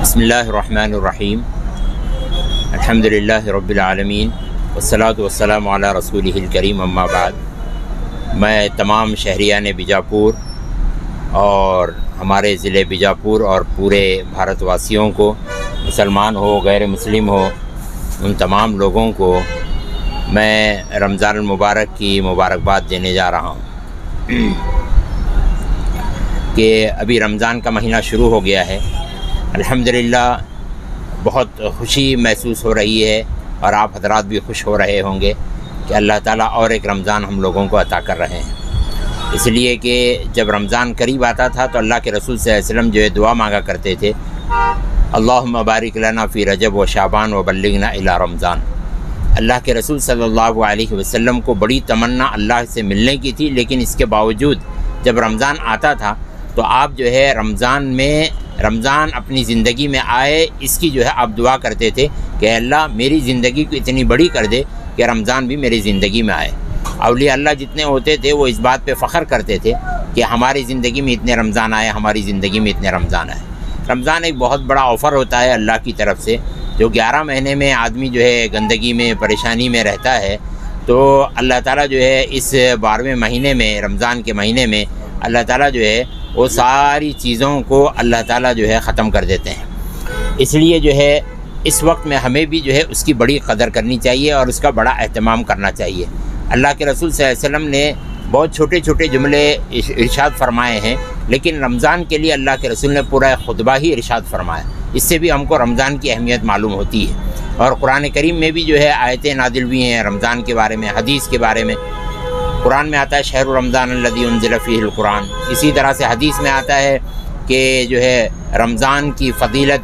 बिस्मिल्लाहिर्रहमानिर्रहीम अल्हम्दुलिल्लाहि रब्बिल आलमीन वस्सलातु वस्सलामु अला रसूलिहिल करीम अम्मा बाद। मैं तमाम शहरियान बीजापुर और हमारे ज़िले बीजापुर और पूरे भारतवासियों को, मुसलमान हो गैर मुस्लिम हो, उन तमाम लोगों को मैं रमज़ान मुबारक की मुबारकबाद देने जा रहा हूँ कि अभी रमज़ान का महीना शुरू हो गया है। अल्हम्दुलिल्लाह बहुत खुशी महसूस हो रही है और आप हज़रात भी खुश हो रहे होंगे कि अल्लाह ताला और एक रमज़ान हम लोगों को अता कर रहे हैं। इसलिए कि जब रमज़ान करीब आता था तो अल्लाह के रसूल सल्लल्लाहु अलैहि वसल्लम जो है दुआ मांगा करते थे, अल्लाहुम्मा बारिक लना फ़ी रजब व शाबान व बल्लिगना इला रमज़ान। अल्लाह के रसूल सल्लल्लाहु अलैहि वसल्लम को बड़ी तमन्ना अल्लाह से मिलने की थी, लेकिन इसके बावजूद जब रमज़ान आता था तो आप जो है रमज़ान अपनी ज़िंदगी में आए, इसकी जो है आप दुआ करते थे कि अल्लाह मेरी ज़िंदगी को इतनी बड़ी कर दे कि रमज़ान भी मेरी ज़िंदगी में आए। औलिया अल्लाह जितने होते थे वो इस बात पे फ़ख्र करते थे कि हमारी ज़िंदगी में इतने रमज़ान आए, हमारी ज़िंदगी में इतने रमज़ान आए। रमज़ान एक बहुत बड़ा ऑफ़र होता है अल्लाह की तरफ से, जो 11 महीने में आदमी जो है गंदगी में परेशानी में रहता है, तो अल्लाह ताला जो है इस 12वें महीने में, रमज़ान के महीने में अल्लाह ताला जो है वो सारी चीज़ों को अल्लाह ताला जो है ख़त्म कर देते हैं। इसलिए जो है इस वक्त में हमें भी जो है उसकी बड़ी कदर करनी चाहिए और उसका बड़ा एहतमाम करना चाहिए। अल्लाह के रसूल सल्लल्लाहु अलैहि वसल्लम ने बहुत छोटे छोटे जुमले इरशाद फरमाए हैं, लेकिन रमज़ान के लिए अल्लाह के रसूल ने पूरा खुतबा ही इरशाद फरमाया। इससे भी हमको रमज़ान की अहमियत मालूम होती है। और कुरान करीम में भी जो है आयतें नादिल हुई हैं रमज़ान के बारे में, हदीस के बारे में। कुरान में आता है शहर रमज़ान अल्लज़ी उन्ज़िला फ़ीहिल कुरान। इसी तरह से हदीस में आता है कि जो है रमज़ान की फ़जीलत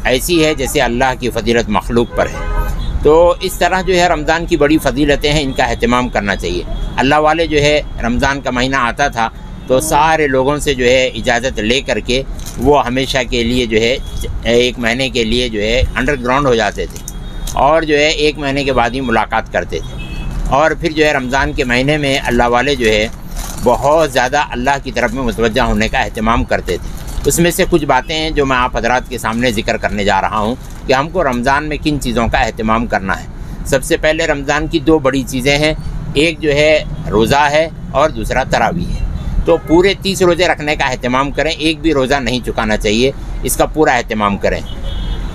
ऐसी है जैसे अल्लाह की फ़जीलत मखलूक पर है। तो इस तरह जो है रमज़ान की बड़ी फ़जीलतें हैं, इनका अहतमाम करना चाहिए। अल्लाह वाले जो है रमज़ान का महीना आता था तो सारे लोगों से जो है इजाज़त ले करके वो हमेशा के लिए जो है 1 महीने के लिए जो है अंडरग्राउंड हो जाते थे और जो है 1 महीने के बाद ही मुलाकात करते थे। और फिर जो है रमज़ान के महीने में अल्लाह वाले जो है बहुत ज़्यादा अल्लाह की तरफ में मुतवज्जा होने का अहतमाम करते थे। उसमें से कुछ बातें हैं जो मैं आप हज़रात के सामने ज़िक्र करने जा रहा हूँ कि हमको रमज़ान में किन चीज़ों का अहतमाम करना है। सबसे पहले रमज़ान की 2 बड़ी चीज़ें हैं, एक जो है रोज़ा है और दूसरा तरावी है। तो पूरे 30 रोज़े रखने का अहतमाम करें, एक भी रोज़ा नहीं चुकाना चाहिए, इसका पूरा अहतमाम करें।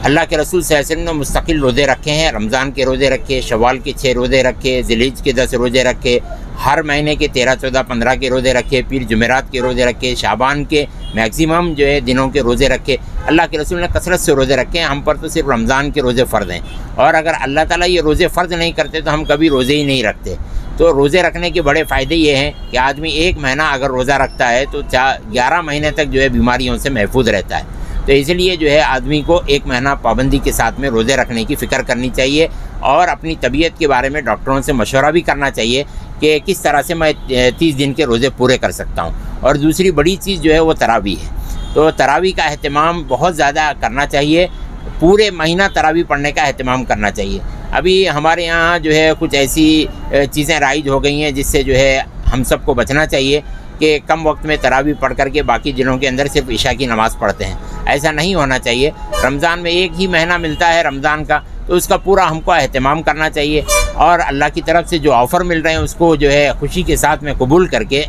अल्लाह के रसूल सल्लल्लाहु अलैहि वसल्लम ने मुस्तकिल रोज़े रखे हैं, रमज़ान के रोज़े रखे, शवाल के 6 रोज़े रखे, ज़िलहिज के 10 रोज़े रखे, हर महीने के 13, 14, 15 के रोज़े रखे, फिर जुमेरात के रोज़े रखे, शाबान के मैक्सिमम जो है दिनों के रोज़े रखे। अल्लाह के रसूल ने कसरत से रोज़े रखे हैं। हम पर तो सिर्फ रमज़ान के रोज़े फ़र्ज़ हैं, और अगर अल्लाह ताला ये रोज़े फ़र्ज़ नहीं करते तो हम कभी रोज़े ही नहीं रखते। तो रोज़े रखने के बड़े फ़ायदे ये हैं कि आदमी 1 महीना अगर रोज़ा रखता है तो 11 महीने तक जो है बीमारियों से महफूज रहता है। तो इसलिए जो है आदमी को 1 महीना पाबंदी के साथ में रोज़े रखने की फ़िक्र करनी चाहिए और अपनी तबीयत के बारे में डॉक्टरों से मशवरा भी करना चाहिए कि किस तरह से मैं 30 दिन के रोज़े पूरे कर सकता हूँ। और दूसरी बड़ी चीज़ जो है वो तरावी है। तो तरावी का अहतमाम बहुत ज़्यादा करना चाहिए, पूरे महीना तरावी पढ़ने का अहतमाम करना चाहिए। अभी हमारे यहाँ जो है कुछ ऐसी चीज़ें राइज हो गई हैं जिससे जो है हम सबको बचना चाहिए कि कम वक्त में तरावी पढ़ करके बाकी दिनों के अंदर सिर्फ इशा की नमाज़ पढ़ते हैं। ऐसा नहीं होना चाहिए। रमज़ान में 1 ही महीना मिलता है रमज़ान का, तो उसका पूरा हमको अहतमाम करना चाहिए और अल्लाह की तरफ से जो ऑफ़र मिल रहे हैं उसको जो है खुशी के साथ में कबूल करके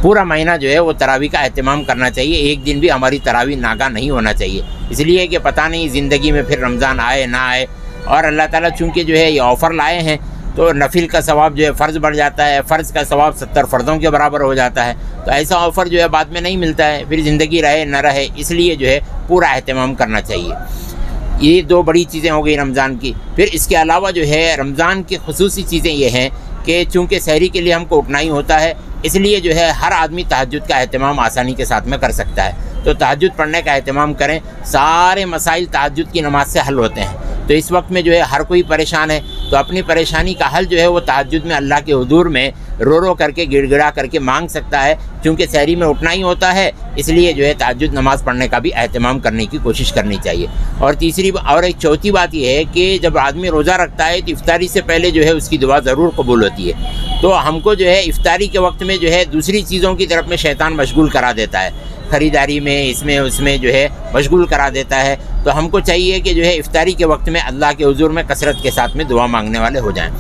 पूरा महीना जो है वो तरावी का अहतमाम करना चाहिए। एक दिन भी हमारी तरावी नागा नहीं होना चाहिए, इसलिए कि पता नहीं ज़िंदगी में फिर रमज़ान आए ना आए। और अल्लाह ताला चूँकि जो है ये ऑफ़र लाए हैं तो नफिल का सवाब जो है फ़र्ज़ बढ़ जाता है, फ़र्ज़ का सवाब 70 फ़र्ज़ों के बराबर हो जाता है। तो ऐसा ऑफ़र जो है बाद में नहीं मिलता है, फिर ज़िंदगी रहे न रहे, इसलिए जो है पूरा अहतमाम करना चाहिए। ये 2 बड़ी चीज़ें हो गई रमज़ान की। फिर इसके अलावा जो है रमज़ान की ख़ुसूसी चीज़ें ये हैं कि चूँकि सहरी के लिए हमको उठना ही होता है, इसलिए जो है हर आदमी तहज्जुद का अहतमाम आसानी के साथ में कर सकता है। तो तहज्जुद पढ़ने का अहतमाम करें, सारे मसाइल तहज्जुद की नमाज से हल होते हैं। तो इस वक्त में जो है हर कोई परेशान है, तो अपनी परेशानी का हल जो है वो तहज्जुद में अल्लाह के हुजूर में रो करके गिड़गिड़ा करके मांग सकता है। क्योंकि सहरी में उठना ही होता है, इसलिए जो है तहज्जुद नमाज़ पढ़ने का भी अहतमाम करने की कोशिश करनी चाहिए। और तीसरी और एक चौथी बात यह है कि जब आदमी रोज़ा रखता है तो इफ्तारी से पहले जो है उसकी दुआ ज़रूर कबूल होती है। तो हमको जो है इफ्तारी के वक्त में जो है दूसरी चीज़ों की तरफ में शैतान मशगूल करा देता है ख़रीदारी में, इसमें उसमें जो है मशगूल करा देता है। तो हमको चाहिए कि जो है इफ्तारी के वक्त में अल्लाह के हुजूर में कसरत के साथ में दुआ मांगने वाले हो जाएं।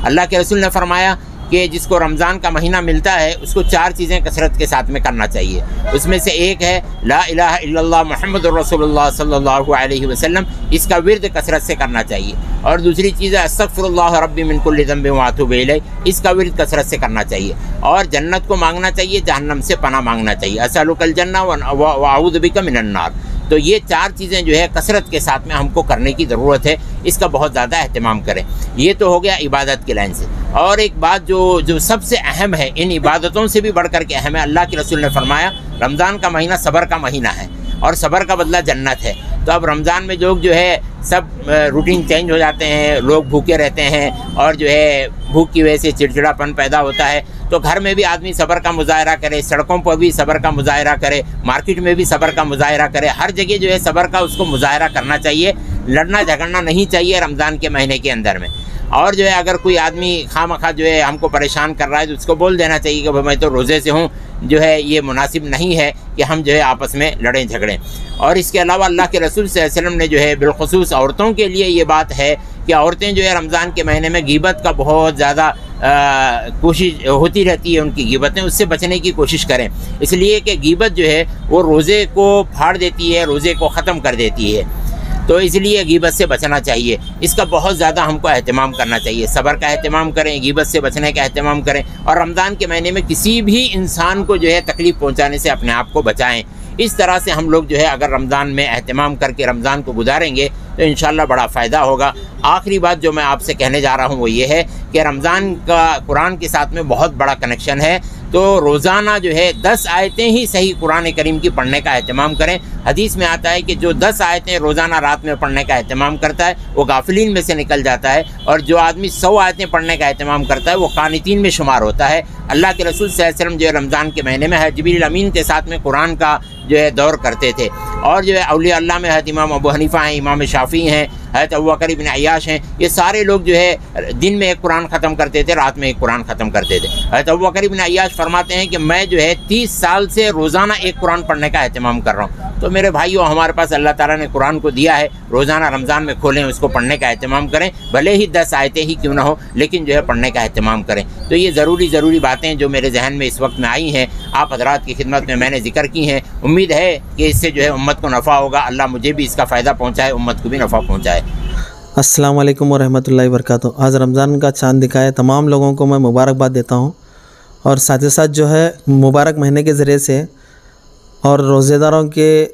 अल्लाह के रसूल ने फरमाया कि जिसको रमज़ान का महीना मिलता है उसको 4 चीज़ें कसरत के साथ में करना चाहिए। उसमें से एक है ला इलाहा इल्लल्लाह मुहम्मदुर रसूलुल्लाह सल्लल्लाहु अलैहि वसल्लम, इसका विर्द कसरत से करना चाहिए। और दूसरी चीज़ है अस्तगफिरुल्लाह रब्बी मिन कुल्लि ज़ंबिन व अतूबु इलैह, इसका विर्द कसरत से करना चाहिए। और जन्नत को मांगना चाहिए, जहन्नम से पनाह मांगना चाहिए, असअलुकल जन्नह व अऊज़ु बिका मिनन नार। तो ये 4 चीज़ें जो है कसरत के साथ में हमको करने की ज़रूरत है, इसका बहुत ज़्यादा अहतमाम करें। ये तो हो गया इबादत के लाइन से। और एक बात जो सबसे अहम है, इन इबादतों से भी बढ़ कर के अहम है, अल्लाह के रसूल ने फरमाया रमज़ान का महीना सब्र का महीना है और सब्र का बदला जन्नत है। तो अब रमज़ान में लोग जो है सब रूटीन चेंज हो जाते हैं, लोग भूखे रहते हैं और जो है भूख की वजह से चिड़चिड़ापन पैदा होता है। तो घर में भी आदमी सब्र का मुजाहरा करे, सड़कों पर भी सब्र का मुजाहरा करे, मार्केट में भी सब्र का मुजाहरा करे, हर जगह जो है सब्र का उसको मुजाहरा करना चाहिए। लड़ना झगड़ना नहीं चाहिए रमज़ान के महीने के अंदर में। और जो है अगर कोई आदमी खामखा जो है हमको परेशान कर रहा है तो उसको बोल देना चाहिए कि भाई मैं तो रोज़े से हूँ, जो है ये मुनासिब नहीं है कि हम जो है आपस में लड़ें झगड़ें। और इसके अलावा अल्लाह के रसूल सल्लल्लाहु अलैहि वसल्लम ने जो है बिलखुसूस औरतों के लिए ये बात है कि औरतें जो है रमज़ान के महीने में गीबत का बहुत ज़्यादा कोशिश होती रहती है, उनकी गीबतें, उससे बचने की कोशिश करें। इसलिए कि गीबत जो है वो रोज़े को फाड़ देती है, रोज़े को ख़त्म कर देती है। तो इसलिए गीबत से बचना चाहिए, इसका बहुत ज़्यादा हमको अहतमाम करना चाहिए। सब्र का अहतमाम करें, गीबत से बचने का अहतमाम करें और रमज़ान के महीने में किसी भी इंसान को जो है तकलीफ़ पहुंचाने से अपने आप को बचाएं। इस तरह से हम लोग जो है अगर रमज़ान में अहतमाम करके रमज़ान को गुजारेंगे तो इंशाअल्लाह बड़ा फ़ायदा होगा। आखिरी बात जो मैं आपसे कहने जा रहा हूँ वो ये है कि रमज़ान का कुरान के साथ में बहुत बड़ा कनेक्शन है। तो रोज़ाना जो है 10 आयतें ही सही कुरान करीम की पढ़ने का अहतमाम करें। हदीस में आता है कि जो 10 आयतें रोज़ाना रात में पढ़ने का अहतमाम करता है वो गाफिलीन में से निकल जाता है, और जो आदमी 100 आयतें पढ़ने का अहतमाम करता है वो कानितीन में शुमार होता है। अल्लाह के रसूल सल्लल्लाहु अलैहि वसल्लम जो है रमज़ान के महीने में जिब्रील अमीन के साथ में कुरान का जो है दौर करते थे। और जो है औलिया अल्लाह में हज़रत इमाम अबू हनीफ़ा हैं, इमाम शाफ़ी हैं, हज़रत अबू बकर इब्न अय्याश हैं, ये सारे लोग जो है दिन में एक कुरान ख़त्म करते थे, रात में एक कुरान ख़त्म करते थे। हज़रत अबू बकर इब्न अय्याश फरमाते हैं कि मैं जो है 30 साल से रोज़ाना एक कुरान पढ़ने का अहतमाम कर रहा हूँ। तो मेरे भाइयों, हमारे पास अल्लाह ताला ने कुरान को दिया है, रोज़ाना रमज़ान में खोलें, उसको पढ़ने का अहतमाम करें, भले ही 10 आयतें ही क्यों ना हो, लेकिन जो है पढ़ने का अहतमाम करें। तो ये ज़रूरी बातें जो मेरे जहन में इस वक्त में आई हैं, आप हज़रात की खिदमत में मैंने जिक्र की हैं। उम्मीद है कि इससे जो है उम्मत को नफ़ा होगा। अल्लाह मुझे भी इसका फ़ायदा पहुँचाए, उम्मत को भी नफ़ा पहुँचाए। अस्सलाम वालेकुम वरहमतुल्लाहि वबरकातुहू। आज रमज़ान का चाँद दिखा है, तमाम लोगों को मैं मुबारकबाद देता हूँ। और साथ ही साथ जो है मुबारक महीने के ज़रिए से और रोज़ेदारों के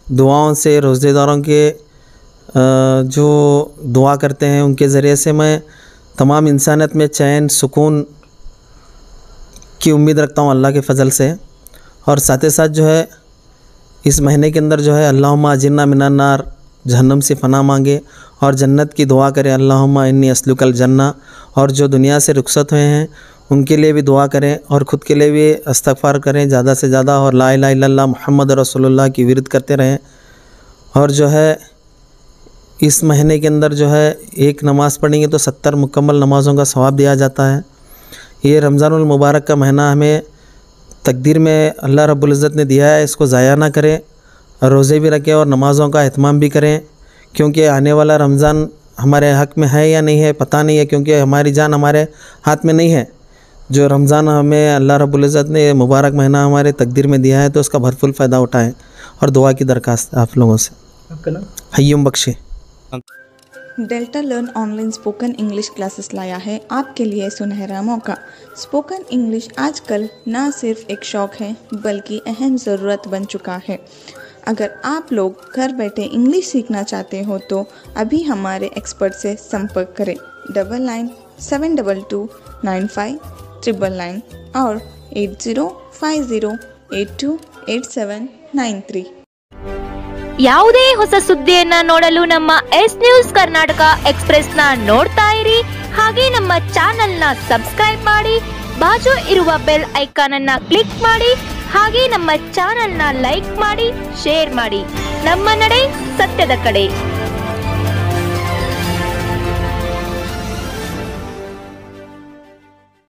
दुआओं से, रोज़ेदारों के जो दुआ करते हैं उनके ज़रिए से मैं तमाम इंसानियत में चैन सुकून की उम्मीद रखता हूँ अल्लाह के फ़ज़ल से। और साथ ही साथ जो है इस महीने के अंदर जो है अल्लाहुम्मा अजिरना मिनन नार, जहन्नम से पनाह मांगे और जन्नत की दुआ करें, अल्लाहुम्मा इन्नी अस्लुकल जन्ना। और जो दुनिया से रुखसत हुए हैं उनके लिए भी दुआ करें और ख़ुद के लिए भी इस्तग़फ़ार करें ज़्यादा से ज़्यादा, और ला इलाहा इल्लल्लाह मुहम्मद रसूलुल्लाह की विरद करते रहें। और जो है इस महीने के अंदर जो है एक नमाज़ पढ़ेंगे तो 70 मुकम्मल नमाज़ों का सवाब दिया जाता है। ये रमज़ानुल मुबारक का महीना हमें तकदीर में अल्लाह रब्बुल इज़्ज़त ने दिया है, इसको ज़ाया ना करें, रोज़े भी रखें और नमाज़ों का एहतमाम भी करें, क्योंकि आने वाला रमज़ान हमारे हक़ में है या नहीं है पता नहीं है, क्योंकि हमारी जान हमारे हाथ में नहीं है। जो रमज़ान हमें अल्लाह रब्बुल इज़्ज़त ने मुबारक महीना हमारे तकदीर में दिया है, तो उसका भरपूर फ़ायदा उठाएँ। और दुआ की दरख्वास्त आप लोगों से। आपका नाम? Hayyum Bakhshi. Delta learn online spoken English classes लाया है आपके लिए सुनहरा मौका। स्पोकन इंग्लिश आजकल ना सिर्फ एक शौक़ है बल्कि अहम ज़रूरत बन चुका है। अगर आप लोग घर बैठे इंग्लिश सीखना चाहते हो तो अभी हमारे एक्सपर्ट से संपर्क करें 9972295999 और 8050828793। ಯಾವುದೇ ಹೊಸ ಸುದ್ದಿಯನ್ನ ನೋಡಲು ನಮ್ಮ ಎಸ್ ನ್ಯೂಸ್ ಕರ್ನಾಟಕ ಎಕ್ಸ್‌ಪ್ರೆಸ್ ನ ನೋಡ್ತಾ ಇರಿ, ಹಾಗೆ ನಮ್ಮ ಚಾನೆಲ್ ನ ಸಬ್ಸ್ಕ್ರೈಬ್ ಮಾಡಿ, ಬಾಜು ಇರುವ ಬೆಲ್ ಐಕಾನ್ ಅನ್ನ ಕ್ಲಿಕ್ ಮಾಡಿ, ಹಾಗೆ ನಮ್ಮ ಚಾನೆಲ್ ನ ಲೈಕ್ ಮಾಡಿ, ಶೇರ್ ಮಾಡಿ. ನಮ್ಮ ನಡೆ ಸತ್ಯದ ಕಡೆ.